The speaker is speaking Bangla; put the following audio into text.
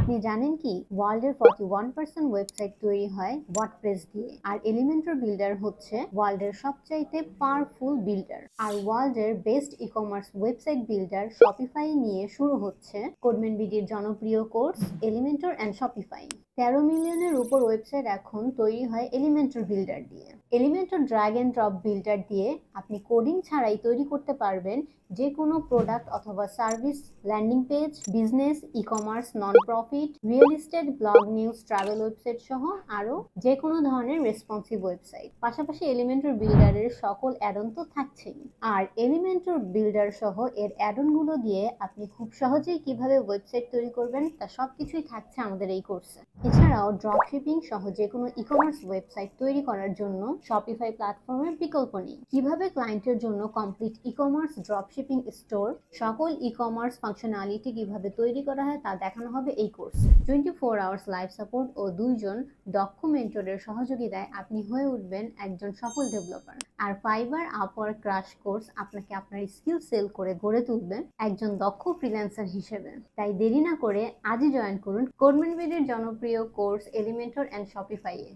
আপনি জানেন কি ওয়ার্ল্ডের 41% ওয়েবসাইট তৈরি হয় ওয়ার্ডপ্রেস দিয়ে, আর এলিমেন্টর বিল্ডার হচ্ছে ওয়ার্ল্ডের সবচাইতে পাওয়ারফুল বিল্ডার। আর ওয়ার্ল্ডের best e commerce website builder Shopify নিয়ে শুরু হচ্ছে কোডম্যানবিডির জনপ্রিয় কোর্স এলিমেন্টর অ্যান্ড শপিফাই। 13 মিলিয়নের উপর ওয়েবসাইট এখন তৈরি হয় এলিমেন্টর বিল্ডার দিয়ে। Elementor drag and drop builder দিয়ে আপনি কোডিং ছাড়াই তৈরি করতে পারবেন যে কোনো প্রোডাক্ট অথবা service, landing page, business, e commerce, non profit, real estate, blog, news, travel website সহ আরও যে কোনো ধরনের রেসপন্সিভ ওয়েবসাইট। পাশাপাশি এলিমেন্টর বিল্ডারের সকল অ্যাডন তো থাকছেই। আর এলিমেন্টর বিল্ডার সহ এর অ্যাডনগুলো দিয়ে আপনি খুব সহজেই কিভাবে ওয়েবসাইট তৈরি করবেন তা সবকিছুই থাকছে আমাদের এই কোর্সে। এছাড়াও ড্রপশিপিং সহ যে কোনো ই কমার্স ওয়েবসাইট তৈরি করার জন্য শপিফাই প্ল্যাটফর্মের বিকল্প নেই। কিভাবে ক্লায়েন্টের জন্য complete e commerce dropshipping store, সকল ই কমার্স ফাংশনালিটি কিভাবে তৈরি করা হয় তা দেখানো হবে এই কোর্সে। 24 আওয়ার্স লাইভ সাপোর্ট ও 2 জন দক্ষ মেন্টরের সহযোগিতায় আপনি হয়ে উঠবেন একজন সফল ডেভেলপার। আর ফাইবার, আপওয়ার্ক, ক্রাশ কোর্স আপনাকে আপনার স্কিল সেল করে গড়ে তুলবে একজন দক্ষ ফ্রিল্যান্সার হিসেবে। তাই দেরি না করে আজই জয়েন করুন কোডম্যানবিডির জনপ্রিয় course Elementor and Shopify A.